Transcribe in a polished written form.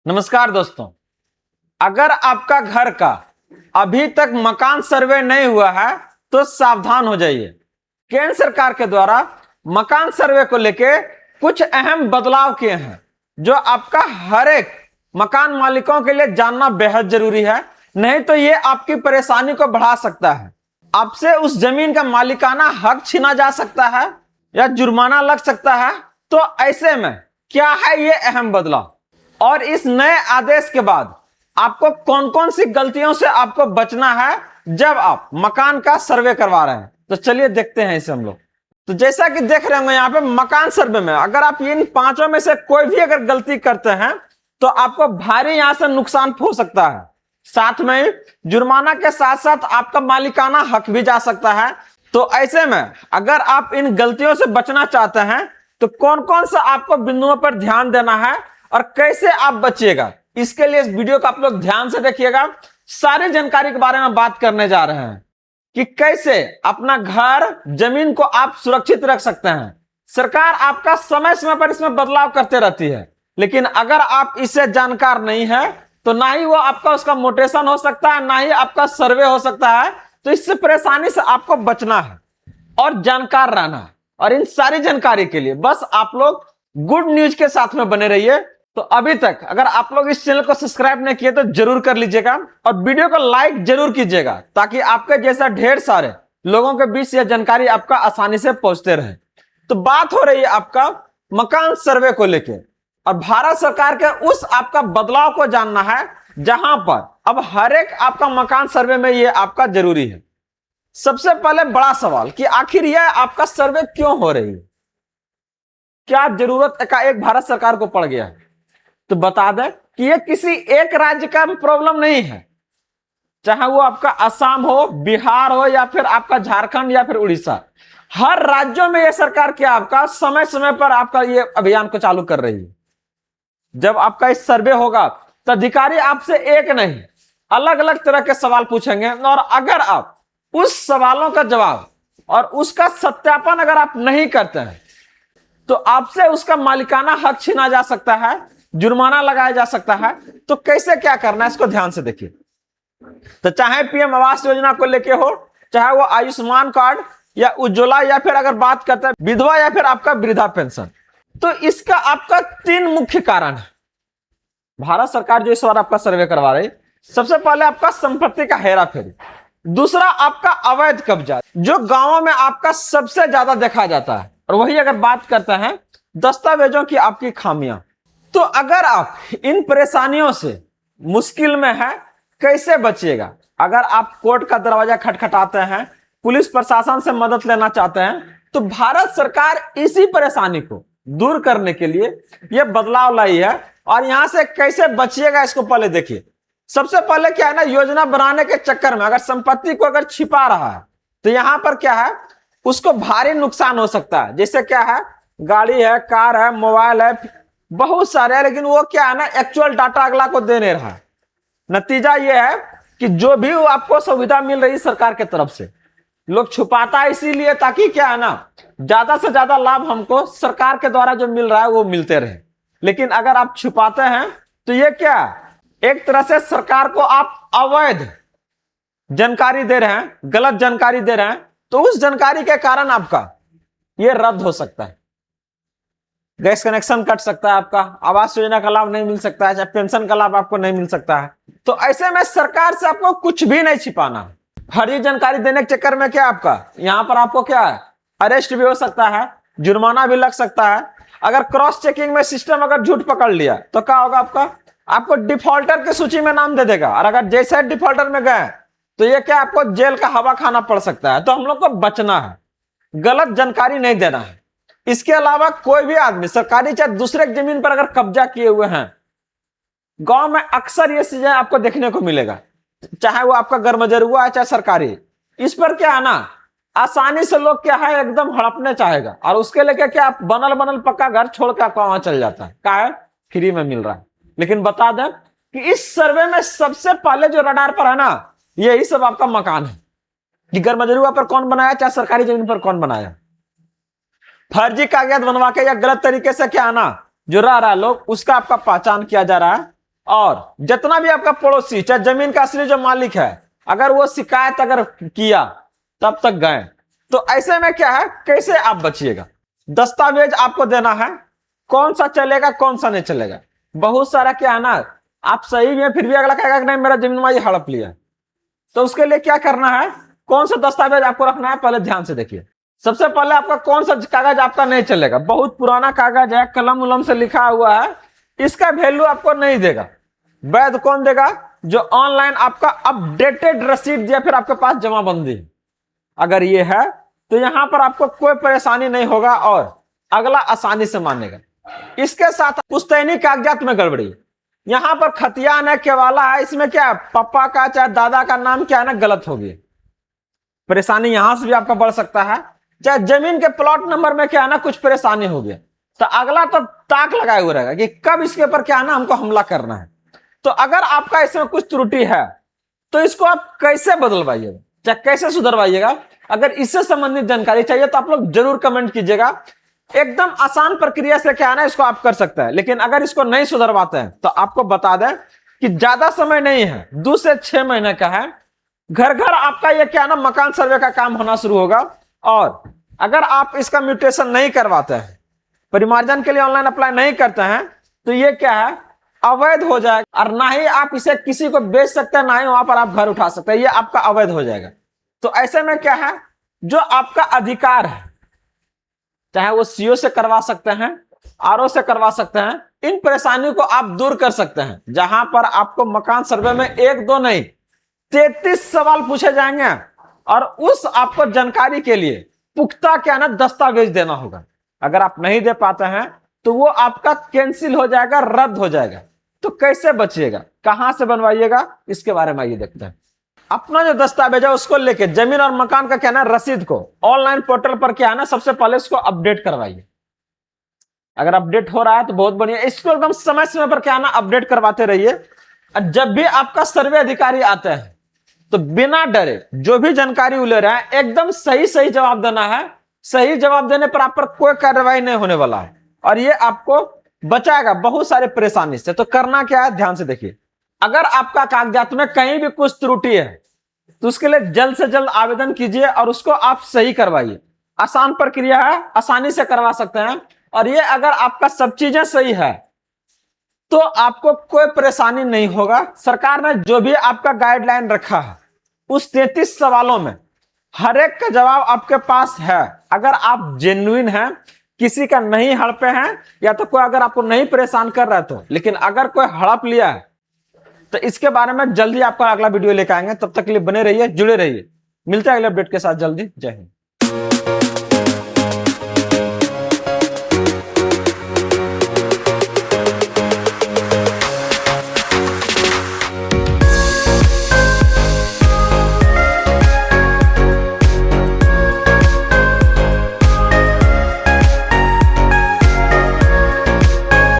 नमस्कार दोस्तों, अगर आपका घर का अभी तक मकान सर्वे नहीं हुआ है तो सावधान हो जाइए। केंद्र सरकार के द्वारा मकान सर्वे को लेके कुछ अहम बदलाव किए हैं जो आपका हर एक मकान मालिकों के लिए जानना बेहद जरूरी है। नहीं तो ये आपकी परेशानी को बढ़ा सकता है। आपसे उस जमीन का मालिकाना हक छीना जा सकता है या जुर्माना लग सकता है। तो ऐसे में क्या है ये अहम बदलाव और इस नए आदेश के बाद आपको कौन कौन सी गलतियों से आपको बचना है जब आप मकान का सर्वे करवा रहे हैं, तो चलिए देखते हैं इसे हम लोग। तो जैसा कि देख रहे होंगे यहाँ पे मकान सर्वे में अगर आप इन पांचों में से कोई भी अगर गलती करते हैं तो आपको भारी यहां से नुकसान हो सकता है। साथ में जुर्माना के साथ साथ आपका मालिकाना हक भी जा सकता है। तो ऐसे में अगर आप इन गलतियों से बचना चाहते हैं तो कौन कौन सा आपको बिंदुओं पर ध्यान देना है और कैसे आप बचिएगा, इसके लिए इस वीडियो को आप लोग ध्यान से देखिएगा। सारी जानकारी के बारे में बात करने जा रहे हैं कि कैसे अपना घर जमीन को आप सुरक्षित रख सकते हैं। सरकार आपका समय समय पर इसमें बदलाव करते रहती है, लेकिन अगर आप इससे जानकार नहीं है तो ना ही वो आपका उसका मोटेशन हो सकता है, ना ही आपका सर्वे हो सकता है। तो इससे परेशानी से आपको बचना है और जानकार रहना है। और इन सारी जानकारी के लिए बस आप लोग गुड न्यूज के साथ में बने रहिए। तो अभी तक अगर आप लोग इस चैनल को सब्सक्राइब नहीं किए तो जरूर कर लीजिएगा और वीडियो को लाइक जरूर कीजिएगा ताकि आपके जैसा ढेर सारे लोगों के बीच यह जानकारी आपका आसानी से पहुंचते रहे। तो बात हो रही है आपका मकान सर्वे को लेके और भारत सरकार के उस आपका बदलाव को जानना है जहां पर अब हर एक आपका मकान सर्वे में यह आपका जरूरी है। सबसे पहले बड़ा सवाल कि आखिर यह आपका सर्वे क्यों हो रही है, क्या जरूरत का एक भारत सरकार को पड़ गया है। तो बता दें कि यह किसी एक राज्य का प्रॉब्लम नहीं है, चाहे वो आपका असम हो, बिहार हो या फिर आपका झारखंड या फिर उड़ीसा। हर राज्यों में यह सरकार क्या आपका समय समय पर आपका ये अभियान को चालू कर रही है। जब आपका इस सर्वे होगा तो अधिकारी आपसे एक नहीं अलग अलग तरह के सवाल पूछेंगे और अगर आप उस सवालों का जवाब और उसका सत्यापन अगर आप नहीं करते हैं तो आपसे उसका मालिकाना हक छीना जा सकता है, जुर्माना लगाया जा सकता है। तो कैसे क्या करना है इसको ध्यान से देखिए। तो चाहे पीएम आवास योजना को लेके हो, चाहे वो आयुष्मान कार्ड या उज्ज्वला या फिर अगर बात करते हैं विधवा या फिर आपका वृद्धा पेंशन, तो इसका आपका 3 मुख्य कारण है। भारत सरकार जो इस बार आपका सर्वे करवा रही, सबसे पहले आपका संपत्ति का हेरा फेरी, दूसरा आपका अवैध कब्जा जो गांवों में आपका सबसे ज्यादा देखा जाता है, और वही अगर बात करते हैं दस्तावेजों की आपकी खामियां। तो अगर आप इन परेशानियों से मुश्किल में है, कैसे बचिएगा। अगर आप कोर्ट का दरवाजा खटखटाते हैं, पुलिस प्रशासन से मदद लेना चाहते हैं, तो भारत सरकार इसी परेशानी को दूर करने के लिए यह बदलाव लाई है। और यहां से कैसे बचिएगा इसको पहले देखिए। सबसे पहले क्या है ना, योजना बनाने के चक्कर में अगर संपत्ति को अगर छिपा रहा है तो यहां पर क्या है, उसको भारी नुकसान हो सकता है। जैसे क्या है, गाड़ी है, कार है, मोबाइल है, बहुत सारे है, लेकिन वो क्या है ना, एक्चुअल डाटा अगला को दे नहीं रहा है। नतीजा ये है कि जो भी आपको सुविधा मिल रही सरकार की तरफ से लोग छुपाता है, इसीलिए ताकि क्या है ना, ज्यादा से ज्यादा लाभ हमको सरकार के द्वारा जो मिल रहा है वो मिलते रहे। लेकिन अगर आप छुपाते हैं तो ये क्या, एक तरह से सरकार को आप अवैध जानकारी दे रहे हैं, गलत जानकारी दे रहे हैं। तो उस जानकारी के कारण आपका ये रद्द हो सकता है, गैस कनेक्शन कट सकता है, आपका आवास योजना का लाभ नहीं मिल सकता है, चाहे पेंशन का लाभ आपको नहीं मिल सकता है। तो ऐसे में सरकार से आपको कुछ भी नहीं छिपाना है। फर्जी जानकारी देने के चक्कर में क्या आपका यहां पर आपको क्या है, अरेस्ट भी हो सकता है, जुर्माना भी लग सकता है। अगर क्रॉस चेकिंग में सिस्टम अगर झूठ पकड़ लिया तो क्या होगा, आपको डिफॉल्टर की सूची में नाम दे देगा। और अगर जैसे डिफॉल्टर में गए तो ये क्या, आपको जेल का हवा खाना पड़ सकता है। तो हम लोग को बचना है, गलत जानकारी नहीं देना है। इसके अलावा कोई भी आदमी सरकारी चाहे दूसरे जमीन पर अगर कब्जा किए हुए हैं, गांव में अक्सर ये चीजें आपको देखने को मिलेगा, चाहे वो आपका गर्मजरुआ है चाहे सरकारी। इस पर क्या है ना, आसानी से लोग क्या है एकदम हड़पने चाहेगा और उसके लेके क्या बनल पक्का घर छोड़ के आपका वहां चल जाता है, क्या है, फ्री में मिल रहा है। लेकिन बता दें कि इस सर्वे में सबसे पहले जो रडार पर है ना, यही सब आपका मकान है कि गर्मजरुआ पर कौन बनाया, चाहे सरकारी जमीन पर कौन बनाया। फर्जी कागजात बनवा के या गलत तरीके से क्या है ना जो रह रहा है लोग, उसका आपका पहचान किया जा रहा है और जितना भी आपका पड़ोसी चाहे जमीन का असली जो मालिक है, अगर वो शिकायत अगर किया तब तक गए। तो ऐसे में क्या है, कैसे आप बचिएगा? दस्तावेज आपको देना है, कौन सा चलेगा कौन सा नहीं चलेगा। बहुत सारा क्या है ना, आप सही में फिर भी अगला कहेगा कि नहीं मेरा जमीन में ये हड़प लिया। तो उसके लिए क्या करना है, कौन सा दस्तावेज आपको रखना है, पहले ध्यान से देखिए। सबसे पहले आपका कौन सा कागज आपका नहीं चलेगा, बहुत पुराना कागज है, कलम उलम से लिखा हुआ है, इसका वैल्यू आपको नहीं देगा। वैध कौन देगा? जो ऑनलाइन आपका अपडेटेड रसीद या फिर आपके पास जमाबंदी अगर ये है, तो यहां पर आपको कोई परेशानी नहीं होगा और अगला आसानी से मानेगा। इसके साथ पुश्तैनी कागजात में गड़बड़ी, यहां पर खतियान है, केवाला है, इसमें क्या है, पापा का चाहे दादा का नाम क्या है ना गलत हो गया, परेशानी यहां से भी आपका बढ़ सकता है। चाहे जमीन के प्लॉट नंबर में क्या है ना कुछ परेशानी हो गया, तो अगला तो ताक लगाए हुए रहेगा कि कब इसके ऊपर क्या है ना हमको हमला करना है। तो अगर आपका इसमें कुछ त्रुटि है तो इसको आप कैसे बदलवाइएगा, चाहे कैसे सुधरवाइएगा। अगर इससे संबंधित जानकारी चाहिए तो आप लोग जरूर कमेंट कीजिएगा। एकदम आसान प्रक्रिया से क्या है ना इसको आप कर सकते हैं। लेकिन अगर इसको नहीं सुधरवाते हैं तो आपको बता दें कि ज्यादा समय नहीं है, 2 से 6 महीने का है। घर घर आपका ये क्या है ना मकान सर्वे का काम होना शुरू होगा। और अगर आप इसका म्यूटेशन नहीं करवाते हैं, परिमार्जन के लिए ऑनलाइन अप्लाई नहीं करते हैं, तो ये क्या है अवैध हो जाएगा। और ना ही आप इसे किसी को बेच सकते हैं, ना ही वहां पर आप घर उठा सकते हैं, ये आपका अवैध हो जाएगा। तो ऐसे में क्या है, जो आपका अधिकार है, चाहे वो सीओ से करवा सकते हैं, आरओ से करवा सकते हैं, इन परेशानियों को आप दूर कर सकते हैं। जहां पर आपको मकान सर्वे में 1-2 नहीं 33 सवाल पूछे जाएंगे और उस आपको जानकारी के लिए पुख्ता क्या ना दस्तावेज देना होगा। अगर आप नहीं दे पाते हैं तो वो आपका कैंसिल हो जाएगा, रद्द हो जाएगा। तो कैसे बचिएगा, कहां से बनवाइएगा, इसके बारे में ये देखते हैं। अपना जो दस्तावेज है उसको लेके जमीन और मकान का क्या ना रसीद को ऑनलाइन पोर्टल पर क्या है ना सबसे पहले इसको अपडेट करवाइए। अगर अपडेट हो रहा है तो बहुत बढ़िया, इसको एकदम समय समय पर क्या है ना अपडेट करवाते रहिए। और जब भी आपका सर्वे अधिकारी आते हैं तो बिना डरे जो भी जानकारी वो ले रहे हैं एकदम सही सही जवाब देना है। सही जवाब देने पर आप पर कोई कार्रवाई नहीं होने वाला है और ये आपको बचाएगा बहुत सारे परेशानी से। तो करना क्या है, ध्यान से देखिए। अगर आपका कागजात में कहीं भी कुछ त्रुटि है तो उसके लिए जल्द से जल्द आवेदन कीजिए और उसको आप सही करवाइए। आसान प्रक्रिया है, आसानी से करवा सकते हैं। और ये अगर आपका सब चीजें सही है तो आपको कोई परेशानी नहीं होगा। सरकार ने जो भी आपका गाइडलाइन रखा है उस 33 सवालों में हर एक का जवाब आपके पास है। अगर आप जेन्युइन हैं, किसी का नहीं हड़पे हैं, या तो कोई अगर आपको नहीं परेशान कर रहा है तो, लेकिन अगर कोई हड़प लिया है तो इसके बारे में जल्दी आपका अगला वीडियो लेकर आएंगे। तब तक के लिए बने रहिए, जुड़े रहिए। मिलते हैं अगले अपडेट के साथ जल्दी। जय हिंद।